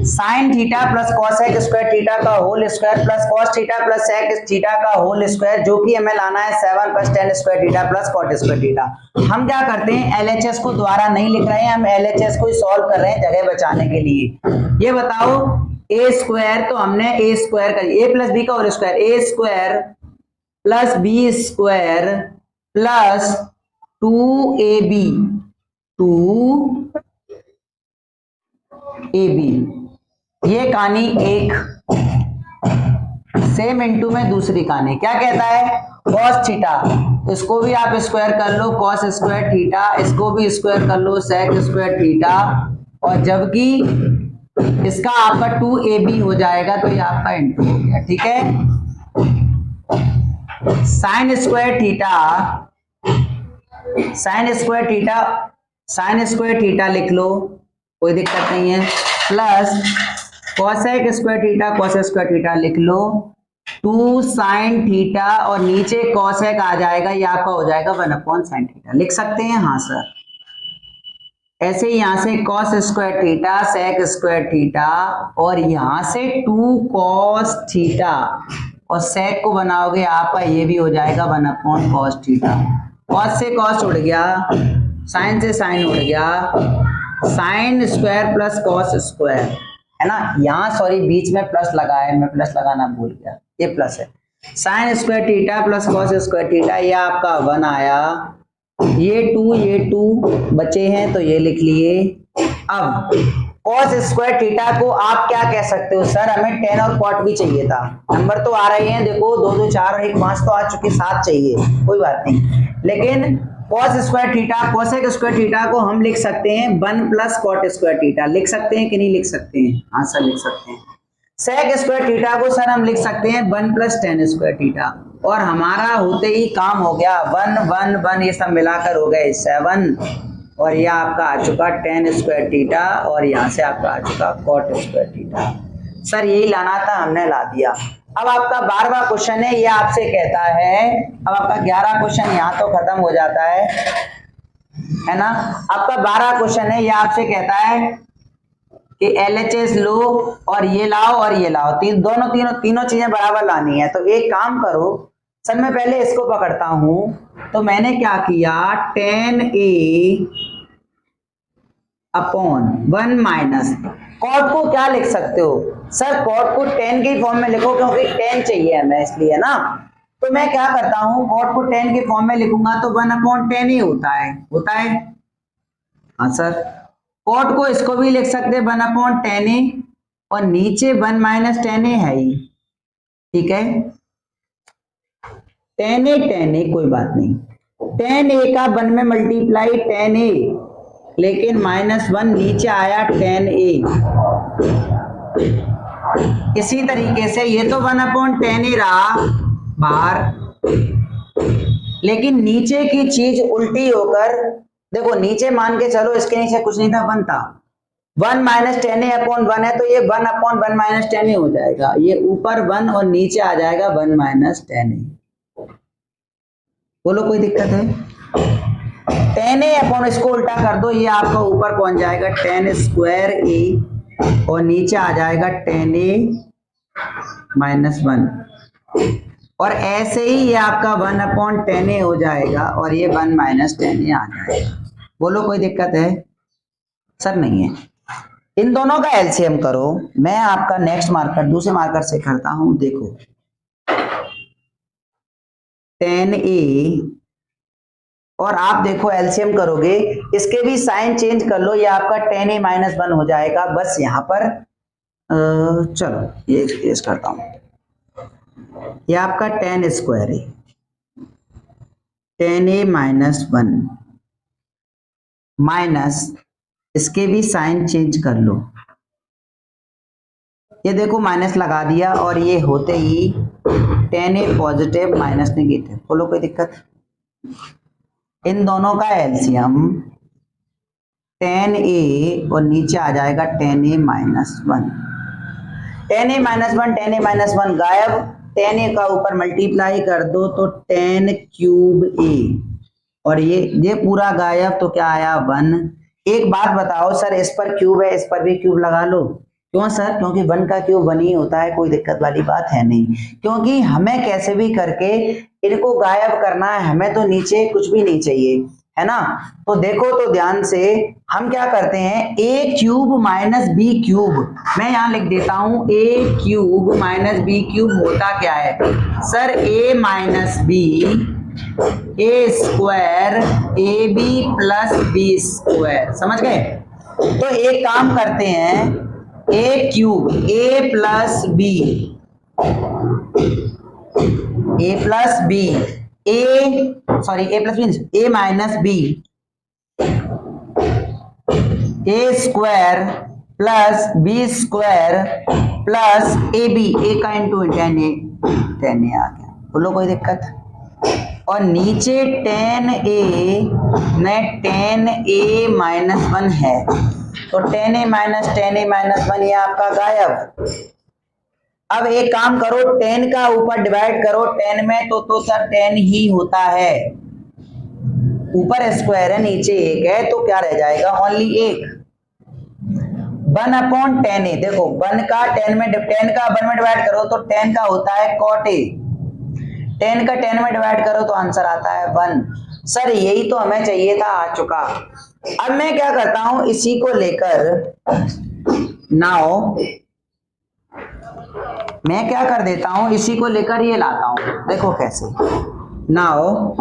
sine theta plus cosec square theta का whole square plus cos theta plus sec theta का होल स्क्वायर, जो कि हमें लाना है 7 plus tan square theta plus cot square theta. हम क्या करते हैं, एलएचएस को दोबारा नहीं लिख रहे हैं, हम एलएचएस को ही सॉल्व कर रहे हैं जगह बचाने के लिए। ये बताओ ए स्क्वायर, तो हमने ए स्क्वायर कर ए प्लस बी का whole square, a square plus B square plus 2ab 2ab, ये कहानी एक। सेम इनटू में दूसरी कहानी क्या कहता है, कॉस थीटा, इसको भी आप स्क्वायर कर लो कॉस स्क्वायर थीटा, इसको भी स्क्वायर कर लो सेक स्क्वायर थीटा, और जबकि इसका आपका 2ab हो जाएगा, तो ये आपका इनटू हो गया। ठीक है, sine square theta, sine square theta, sine square theta लिख लो, कोई दिक्कत नहीं है, plus cosec square theta, cosec square theta लिख लो, 2 साइन थीटा, और नीचे कॉसेक आ जाएगा, ये आपका हो जाएगा 1 अपॉन साइन थीटा। लिख सकते हैं, हाँ सर। ऐसे ही यहां से cos square theta sec square theta, और यहां से 2 कॉस थीटा, और सेक को बनाओगे आपका ये भी हो जाएगा 1 अपॉन कॉस थीटा। कॉस से कॉस उड़ गया, साइन से साइन उड़ गया, sine square plus cos square है ना, यहाँ सॉरी बीच में प्लस लगा है, मैं प्लस लगाना भूल गया, ये प्लस है। Sine square theta plus cos square theta, ये आपका 1 आया, ये 2 बचे हैं तो ये लिख लिए। अब कॉस स्क्वायर थीटा को आप क्या कह सकते हो, सर हमें टेन और कॉट भी चाहिए था। नंबर तो आ रहे हैं, देखो 2 2 4 और 1 5 तो आ चुके, 7 चाहिए, कोई बात नहीं। लेकिन cos square theta cosec square theta को हम लिख सकते हैं 1 प्लस कॉट स्क्वायर थीटा, लिख सकते हैं कि नहीं लिख सकते हैं, हाँ सर लिख सकते हैं। सेक स्क्वायर थीटा को सर हम लिख सकते हैं 1 प्लस टेन स्क्वायर थीटा, और हमारा होते ही काम हो गया, 1 1 1 ये सब मिलाकर हो गए 7, और यह आपका आ चुका टेन स्क्वायर थीटा, और यहाँ से आपका आ चुका कॉट स्क्वायर थीटा। सर यही लाना था, हमने ला दिया। अब आपका 12वां क्वेश्चन है, ये आपसे कहता है, अब आपका 11 क्वेश्चन यहाँ तो खत्म हो जाता है ना। आपका 12 क्वेश्चन है, ये आपसे कहता है कि एलएचएस लो, और ये लाओ और ये लाओ, तीनों चीजें बराबर लानी है। तो एक काम करो सर, मैं पहले इसको पकड़ता हूं, तो मैंने क्या किया, 10a अपॉन 1 माइनस कॉट को क्या लिख सकते हो सर, कॉट को 10 के फॉर्म में लिखो, क्योंकि 10 चाहिए हमें इसलिए ना। तो मैं क्या करता हूं, कॉट को 10 के फॉर्म में लिखूंगा तो 1 अपॉन 10 ही होता है, हाँ सर। कॉट को इसको भी लिख सकते हैं 1 अपॉन 10a, और नीचे 1 माइनस 10a है ही, ठीक है। 10a कोई बात नहीं, 10a का 1 में मल्टीप्लाई 10a, लेकिन -1 नीचे आया 10a। इसी तरीके से ये तो 1 अपॉन 10a रहा बाहर, लेकिन नीचे की चीज उल्टी होकर, देखो नीचे मान के चलो, इसके नीचे कुछ नहीं था, 1 था, 1 माइनस 10a अपॉन 1 है, तो ये 1 अपॉन 1 माइनस 10a हो जाएगा, ये ऊपर 1 और नीचे आ जाएगा 1 माइनस 10a। बोलो कोई दिक्कत है, 10a अपॉन इसको उल्टा कर दो, ये आपका ऊपर पहुंच जाएगा 10 स्क्वायर a, और नीचे आ जाएगा 10a माइनस 1, और ऐसे ही ये आपका 1 अपॉन 10a हो जाएगा, और ये 1 माइनस 10a आ जाएगा। बोलो कोई दिक्कत है, सर नहीं है। इन दोनों का एलसीएम करो, मैं आपका नेक्स्ट मार्कर दूसरे मार्कर से करता हूं, देखो 10a, और आप देखो एलसीएम करोगे, इसके भी साइन चेंज कर लो, ये आपका 10a माइनस 1 हो जाएगा। बस यहाँ पर चलो ये एक्सप्रेस करता हूं, ये आपका 10 स्क्वायर है, टेन ए माइनस वन माइनस इसके भी साइन चेंज कर लो, ये देखो माइनस लगा दिया और ये होते ही टेन ए पॉजिटिव माइनस नेगेटिव, बोलो कोई दिक्कत? इन दोनों का एलसीएम टेन ए और नीचे आ जाएगा टेन ए माइनस वन, टेन ए माइनस वन, टेन ए माइनस वन गायब, टेन ए का ऊपर मल्टीप्लाई कर दो तो टेन क्यूब ए और ये पूरा गायब, तो क्या आया वन। एक बात बताओ सर, इस पर क्यूब है इस पर भी क्यूब लगा लो, क्यों सर? क्योंकि वन का क्यूब वन ही होता है, कोई दिक्कत वाली बात है नहीं, क्योंकि हमें कैसे भी करके इनको गायब करना है, हमें तो नीचे कुछ भी नहीं चाहिए, है ना। तो देखो तो ध्यान से हम क्या करते हैं, a cube minus b cube, मैं यहां लिख देता हूं a cube minus b cube होता क्या है sir, a minus b a square a b plus B square, समझ गए? तो एक काम करते हैं, a cube a plus b a plus b a minus b a square plus B square plus a b, a का into ten ए आ गया, बोलो कोई दिक्कत? और नीचे टेन ए में टेन ए माइनस वन है, तो टेन ए माइनस वन ये आपका गायब। अब एक काम करो, टेन का ऊपर डिवाइड करो, टेन में तो सर टेन ही होता है, ऊपर स्क्वायर है नीचे एक है, तो क्या रह जाएगा ओनली एक, वन अपॉन टेन ए। देखो वन का टेन में डिवाइड करो तो टेन का होता है कॉट ए, टेन का टेन में डिवाइड करो तो आंसर आता है वन। सर यही तो हमें चाहिए था, आ चुका। अब मैं क्या करता हूं, इसी को लेकर नाउ मैं क्या कर देता हूं, इसी को लेकर ये लाता हूं, देखो कैसे। नाउ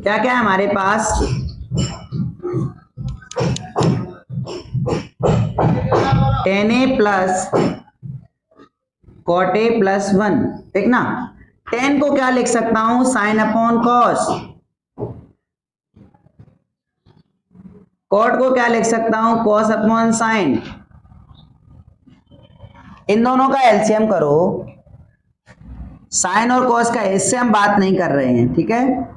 क्या क्या है हमारे पास, tan a plus cot a plus one, देखना टेन को क्या लिख सकता हूं, साइन अपॉन कॉस, कॉट को क्या लिख सकता हूं, कॉस अपॉन साइन। इन दोनों का एलसीएम करो, साइन और कॉस का, इससे हम बात नहीं कर रहे हैं, ठीक है।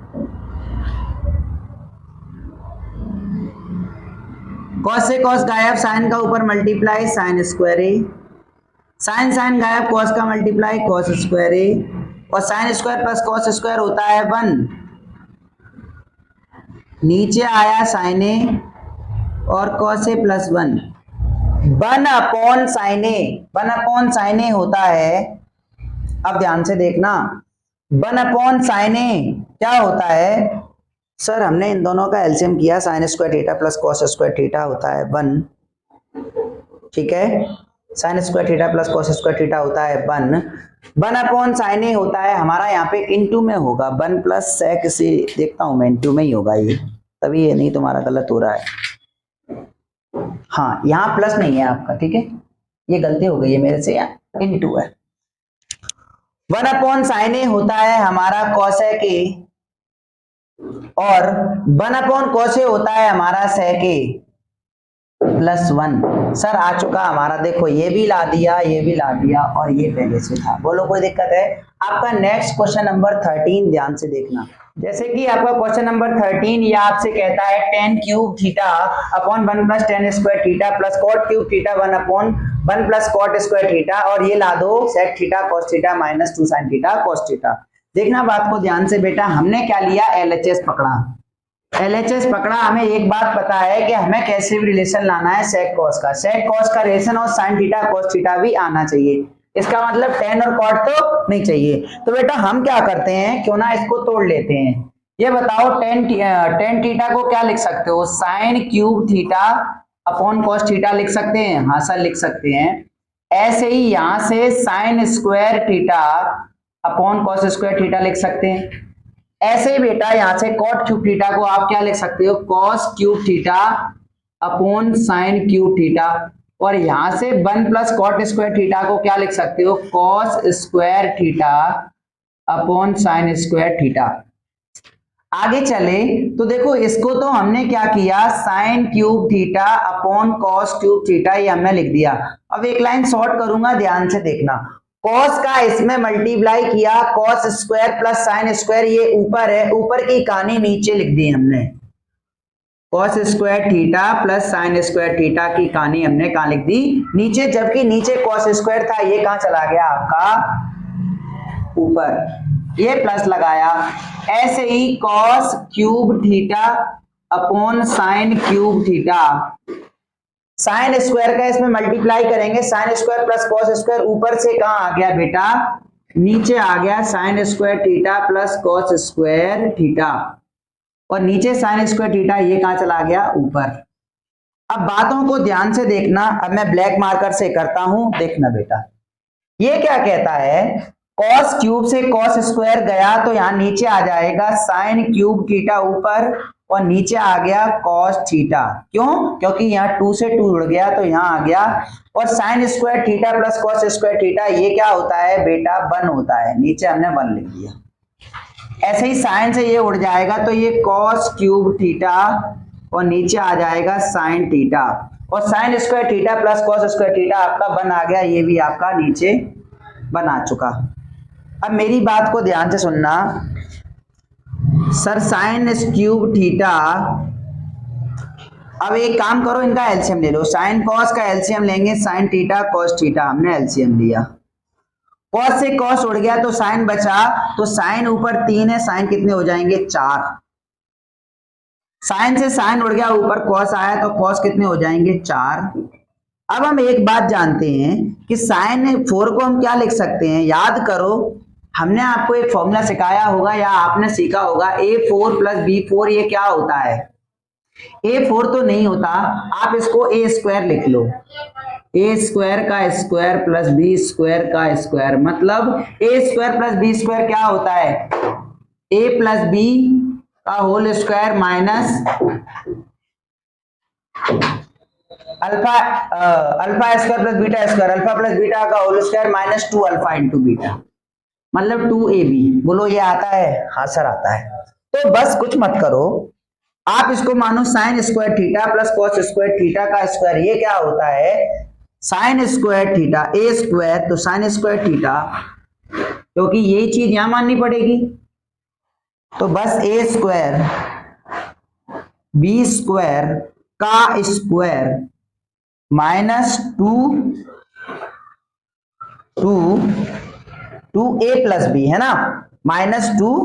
कॉस से कॉस गायब, साइन का ऊपर multiply sine square a, sine sine गायब, कॉस का मल्टीप्लाई कॉस स्क्वायर ए, और sine square plus cos square होता है वन, नीचे आया साइन ए और cos a plus one, one upon sine a होता है। अब ध्यान से देखना, वन अपॉन साइन ए क्या होता है सर, हमने इन दोनों का एलसीएम किया, sign square theta plus cos square theta होता है वन, ठीक है। Sine square theta plus cos square theta होता है one, one upon sine a होता है हमारा, यहाँ पे इनटू में होगा, वन प्लस सेक से देखता हूं मैं, इनटू में ही होगा ये, तभी ये नहीं तुम्हारा गलत हो रहा है, हाँ यहाँ प्लस नहीं है आपका, ठीक है, ये गलती हो गई है मेरे से, इनटू है। वन अपॉन साइन ए होता है हमारा कॉसेक ए, और वन अपॉन कॉस ए होता है हमारा सेक ए प्लस वन। सर आ चुका हमारा, देखो ये भी ला दिया, ये भी ला दिया, और ये पहले से था, बोलो कोई दिक्कत है? आपका नेक्स्ट क्वेश्चन नंबर 13 ध्यान से देखना, जैसे कि आपका क्वेश्चन नंबर 13 ये आपसे कहता है tan cube theta upon one plus tan square theta plus cot cube theta one upon one plus cot square theta, और ये ला दो sec theta cos theta minus two sine theta cos theta. देखना बात को ध्यान से बेटा, हमने क्या लिया, एलएचएस पकड़ा, एलएचएस पकड़ा, हमें एक बात पता है कि हमें कैसे भी रिलेशन लाना है सेक कॉस का रिलेशन, और साइन थीटा कॉस थीटा भी आना चाहिए, इसका मतलब टेन और कॉट तो नहीं चाहिए। तो बेटा हम क्या करते हैं, क्यों ना इसको तोड़ लेते हैं, ये बताओ टेन थीटा को क्या लिख सकते हो, sign cube theta upon cos theta लिख सकते हैं, हाँ सर लिख सकते हैं। ऐसे ही यहां से sign square theta upon cos square theta लिख सकते हैं। ऐसे ही बेटा यहां से कॉट क्यूब थीटा को आप क्या लिख सकते हो, cos cube theta upon sine cube theta, और यहां से one plus cot square theta को क्या लिख सकते हो, cos square theta upon sine square theta. आगे चले तो देखो इसको तो हमने क्या किया, sine cube theta upon cos cube theta, ये हमने लिख दिया। अब एक लाइन शॉर्ट करूंगा, ध्यान से देखना। कॉस का इसमें मल्टीप्लाई किया, cos square plus sine square, ये ऊपर है, ऊपर की कहानी नीचे लिख दी हमने। Cos square theta plus sign square theta की कहानी हमने कहां लिख दी, नीचे, जबकि नीचे कॉस स्क्वायर था, ये कहां चला गया आपका ऊपर, ये प्लस लगाया। ऐसे ही cos cube theta upon sine cube theta, sine square का इसमें मल्टीप्लाई करेंगे, sine square plus cos square, ऊपर से कहां आ गया बेटा, नीचे आ गया sine square theta plus cos square theta, और नीचे साइन स्क्वायर थीटा, ये कहां चला गया ऊपर। अब बातों को ध्यान से देखना, अब मैं ब्लैक मार्कर से करता हूं, देखना बेटा। ये क्या कहता है, कॉस क्यूब से कॉस स्क्वायर गया तो यहां नीचे आ जाएगा साइन क्यूब थीटा ऊपर, और नीचे आ गया कॉस थीटा। क्यों? क्योंकि यहाँ 2 से 2 जुड़ गया तो यहाँ आ गया, और sine square theta plus cos square theta, ये क्या होता है बेटा, 1 होता है, नीचे हमने 1 लिख दिया। ऐसे ही साइन से ये उड़ जाएगा तो ये कॉस क्यूब थीटा, और नीचे आ जाएगा साइन थीटा, और sine square theta plus cos square theta आपका 1 आ गया, ये भी आपका नीचे 1 आ चुका। अब मेरी बात को ध्यान से सुनना, सर साइन क्यूब थीटा, अब एक काम करो, इनका एलसीएम ले लो, साइन कॉस का एलसीएम लेंगे, साइन थीटा कॉस थीटा, हमने एलसीएम लिया, कॉस से कॉस उड़ गया तो साइन बचा, तो साइन ऊपर 3 है, साइन कितने हो जाएंगे 4, साइन से साइन उड़ गया, ऊपर कॉस आया तो कॉस कितने हो जाएंगे 4। अब हम एक बात जानते हैं कि साइन 4 को हम क्या लिख सकते हैं, याद करो, हमने आपको एक फॉर्मूला सिखाया होगा या आपने सीखा होगा, a4 प्लस b4, ये क्या होता है, a4 तो नहीं होता, आप इसको a स्क्वायर लिख लो, a स्क्वायर का स्क्वायर प्लस b स्क्वायर का स्क्वायर, मतलब a square plus b square क्या होता है, a प्लस b का whole square minus alpha square plus beta square, alpha plus beta का whole square minus 2 alpha into beta, मतलब 2ab। बोलो ये आता है, हाँ सर आता है। तो बस कुछ मत करो, आप इसको मानो sine square theta plus cos square theta का स्क्वायर, ये क्या होता है sine square theta, A square तो साइन स्क्वायर थीटा, क्योंकि ये चीज यहां माननी पड़ेगी, तो बस ए स्क्वायर बी स्क्वायर का square minus 2a plus B, है ना, माइनस 2a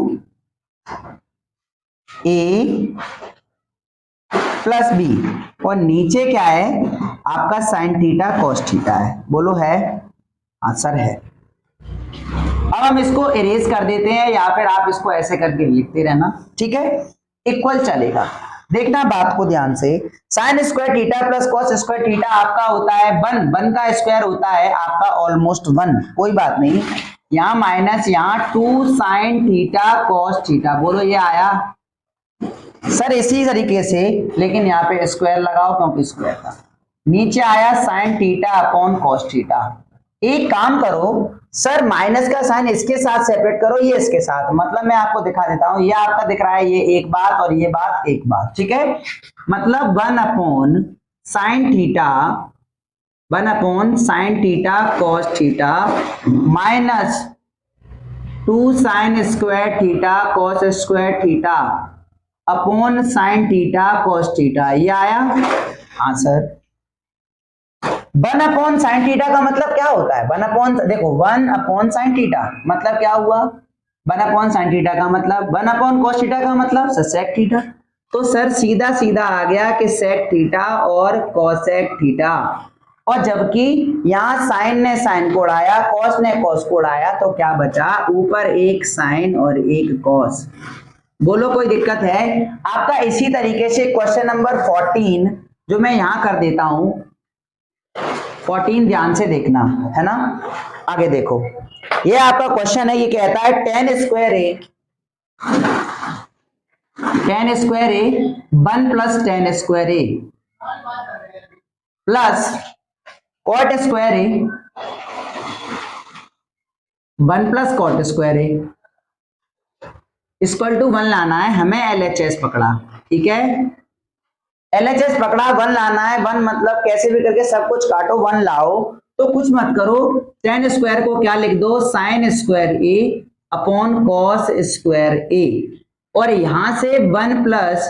प्लस बी, और नीचे क्या है आपका साइन थीटा कॉस थीटा है। बोलो है, आंसर है। अब हम इसको इरेज कर देते हैं, या फिर आप इसको ऐसे करके लिखते रहना, ठीक है, इक्वल चलेगा। देखना बात को ध्यान से, sign square theta plus cos square theta आपका होता है 1 का स्क्वायर होता है आपका ऑलमोस्ट 1, कोई बात नहीं, यहाँ माइनस यहाँ 2 साइन थीटा कॉस थीटा, बोलो ये आया सर इसी तरीके से, लेकिन यहाँ पे स्क्वायर लगाओ क्योंकि स्क्वायर था, नीचे आया sign theta upon cos theta. एक काम करो सर, माइनस का साइन इसके साथ सेपरेट करो, ये इसके साथ, मतलब मैं आपको दिखा देता हूं, ये आपका दिख रहा है ये एक बात और ये बात एक बात, ठीक है, मतलब 1 upon sine theta cos theta minus 2 sign square theta cos square theta upon sine theta cos theta, ये आया आंसर। 1 अपॉन साइन थीटा का मतलब क्या होता है, 1 अपॉन, देखो 1 अपॉन साइन थीटा मतलब क्या हुआ, 1 अपॉन साइन थीटा का मतलब 1 अपॉन कॉस थीटा का मतलब सेक थीटा, तो सर सीधा सीधा आ गया कि सेक थीटा और कॉसेक थीटा, और जबकि यहां साइन ने साइन को उड़ाया, कॉस ने कॉस को उड़ाया, तो क्या बचा, ऊपर एक साइन और एक कॉस। बोलो कोई दिक्कत है? आपका इसी तरीके से क्वेश्चन नंबर 14 जो मैं यहां कर देता हूं, 14 ध्यान से देखना है ना, आगे देखो, ये आपका क्वेश्चन है, ये कहता है tan square A 1 plus tan square A plus cot square A 1 plus cot square A, equal to 1 लाना है हमें, LHS पकड़ा, ठीक है, LHS पकड़ा, 1 लाना है, 1 मतलब कैसे भी करके सब कुछ काटो, 1 लाओ, तो कुछ मत करो, tan स्क्वायर को क्या लिख दो, sin square a upon cos square a, और यहां से 1 प्लस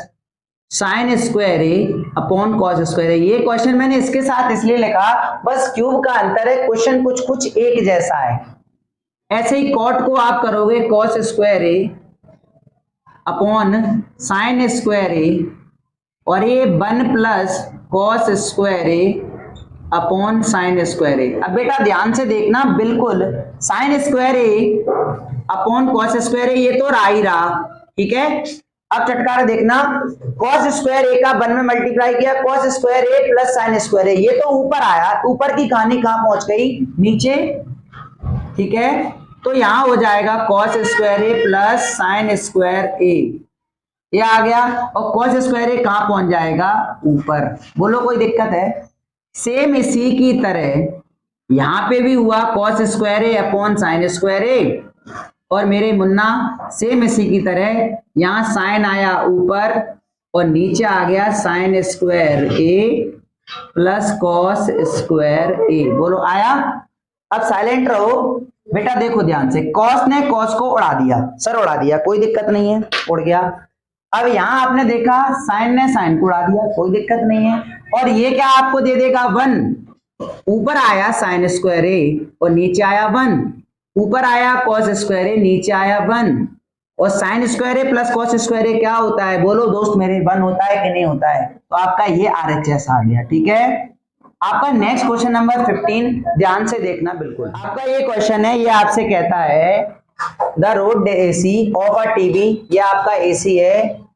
साइन स्क्वायर ए अपॉन कॉस स्क्वायर ए। ये क्वेश्चन मैंने इसके साथ इसलिए लिखा, बस क्यूब का अंतर है, क्वेश्चन कुछ कुछ एक जैसा है। ऐसे ही कॉट को आप करोगे cos square A upon sine square a, और ये 1 प्लस कॉस स्क्वायर ए अपॉन साइन स्क्वायर ए। अब बेटा ध्यान से देखना, बिल्कुल साइन स्क्वायर ए अपॉन कॉस स्क्वायर ए ये तो रहा ही रहा, ठीक है। अब चटकारा देखना, कॉस स्क्वायर ए का 1 में मल्टीप्लाई किया, cos square A plus sign square ए, ये तो ऊपर आया, ऊपर की कहानी कहां पहुंच गई, नीचे, ठीक है। तो यहां हो जाएगा cos square A plus sign square ए, ये आ गया, और कॉस स्क्वायर ए कहां पहुंच जाएगा, ऊपर। बोलो कोई दिक्कत है? सेम इसी की तरह यहां पे भी हुआ cos square A upon sine square a, और मेरे मुन्ना सेम इसी की तरह यहां साइन आया ऊपर और नीचे आ गया sine square A plus cos square ए। बोलो आया? अब साइलेंट रहो बेटा, देखो ध्यान से, कॉस ने कॉस को उड़ा दिया, सर उड़ा दिया, कोई दिक्कत नहीं है, उड़ गया। अब यहां आपने देखा साइन ने साइन को उड़ा दिया, कोई दिक्कत नहीं है, और ये क्या आपको दे देगा 1, ऊपर आया साइन स्क्वायर ए और नीचे आया 1, ऊपर आया कॉस स्क्वायर ए नीचे आया 1, और sine square A plus cos square ए क्या होता है, बोलो दोस्त मेरे, 1 होता है कि नहीं होता है? तो आपका ये RHS आ गया, ठीक है। आपका नेक्स्ट क्वेश्चन नंबर 15 ध्यान से देखना, बिल्कुल आपका ये क्वेश्चन है, ये आपसे कहता है the rod AC of a TV, ये आपका AC है,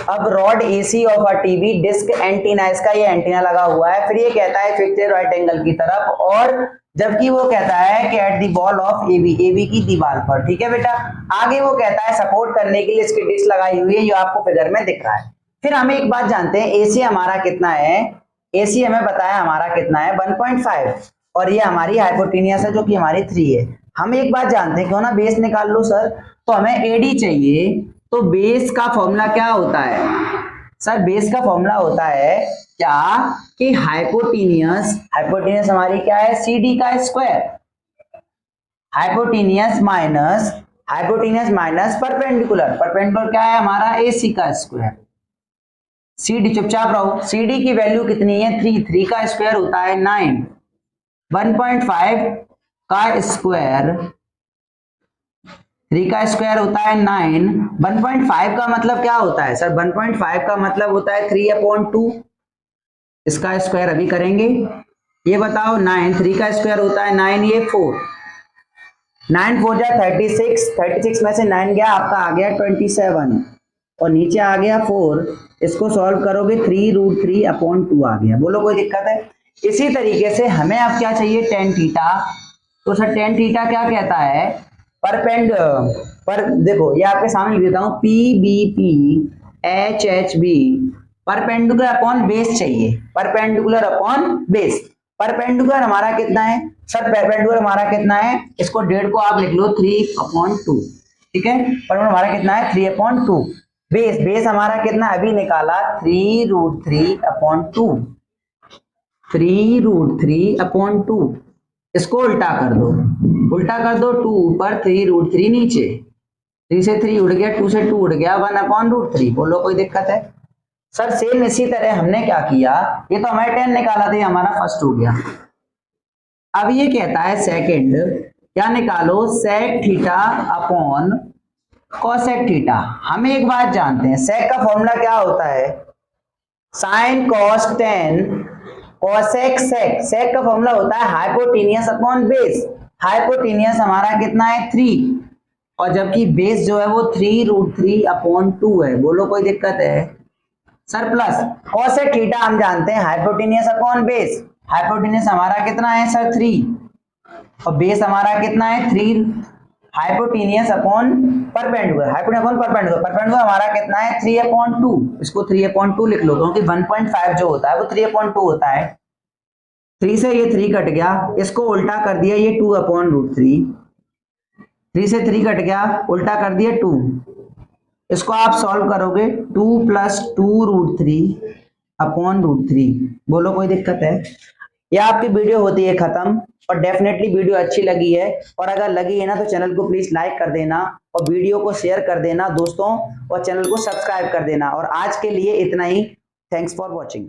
अब rod AC of a TV dish antenna, इसका ये एंटीना लगा हुआ है, फिर ये कहता है फिक्स राइट एंगल की तरफ, और जबकि वो कहता है कि at the ball of AB की दीवार पर, ठीक है बेटा। आगे वो कहता है सपोर्ट करने के लिए इसकी डिस्क लगाई हुई है, जो आपको फिगर में दिख रहा है। फिर हम एक बात जानते हैं, AC हमारा कितना है, AC हमें बताया हमारा कितना है 1.5, और ये हमारी हाइपोटेनियस है जो कि हमारी 3 है। हम एक बात जानते हैं, क्यों ना बेस निकाल लो सर, तो हमें AD चाहिए, तो बेस का फॉर्मूला क्या होता है सर? बेस का फॉर्मूला होता है क्या कि हाइपोटेनियस हमारी क्या है, CD का स्क्वायर, हाइपोटेनियस माइनस परपेंडिकुलर क्या है हमारा, AC का स्क्वायर। CD चुपचाप रहो, CD की वैल्यू कितनी है 3 का स्क्वायर होता है 9, 1.5 का स्क्वायर 3 का स्क्वायर होता है 9, 1.5 का मतलब क्या होता है सर? 1.5 का मतलब होता है 3/2, इसका स्क्वायर अभी करेंगे, ये बताओ 9, 3 का स्क्वायर होता है 9, ये 4, 9 4 जा 36 में से 9 गया, आपका आ गया 27, और नीचे आ गया 4, इसको सॉल्व करोगे 3√3/2 आ गया। बोलो कोई दिक्कत है? इसी तरीके से हमें अब क्या चाहिए, tan थीटा, तो सर tan थीटा क्या कहता है, पर देखो ये आपके सामने लिख देता हूं, PBP HHB perpendicular upon base चाहिए, परपेंडिकुलर अपॉन बेस। परपेंडिकुलर हमारा कितना है सर? परपेंडिकुलर हमारा कितना है, इसको 1.5 को आप लिख लो 3/2, ठीक है। परपेंडिकुलर हमारा कितना है 3/2, बेस हमारा कितना अभी निकाला 3√3/2, 3√3/2, इसको उल्टा कर दो 2 ऊपर 3√3 नीचे, 3 से 3 उड़ गया, 2 से 2 उड़ गया, 1/√3। बोलो कोई दिक्कत है? सर सेम इसी तरह हमने क्या किया, ये तो हमारे 10 निकाला था, हमारा फर्स्ट हो गया। अब ये कहता है सेकंड, क्या निकालो, sec theta upon cosec theta. हम एक बात जानते हैं, sec का फॉर्मूला क्या होता है, sin cos tan cosec sec का फॉर्मूला होता है हाइपोटेनियस अपॉन बेस। हाइपोटेनियस हमारा कितना है 3, और जबकि बेस जो है वो 3√3/2 है। बोलो कोई दिक्कत है सर? प्लस cosec थीटा हम जानते हैं हाइपोटेनियस अपॉन बेस, हाइपोटेनियस हमारा कितना है सर 3, और बेस हमारा कितना है 3, हाइपोटेनियस अपॉन परपेंडिकुलर, परपेंडिकुलर हमारा कितना है 3/2, इसको 3/2 लिख लो, क्योंकि 1.5 जो होता है वो 3/2 होता है। 3 से ये 3 कट गया, इसको उल्टा कर दिया, ये 2/√3, 3 से 3 कट गया, उल्टा कर दिया 2, इसको आप सॉल्व करोगे 2 + 2√3/√3। बोलो कोई दिक्कत है? ये आपकी वीडियो होती है खत्म। और डेफिनेटली वीडियो अच्छी लगी है, और अगर लगी है ना तो चैनल को प्लीज लाइक कर देना और वीडियो को शेयर कर देना दोस्तों, और चैनल को सब्सक्राइब कर देना। और आज के लिए इतना ही। Thanks for watching.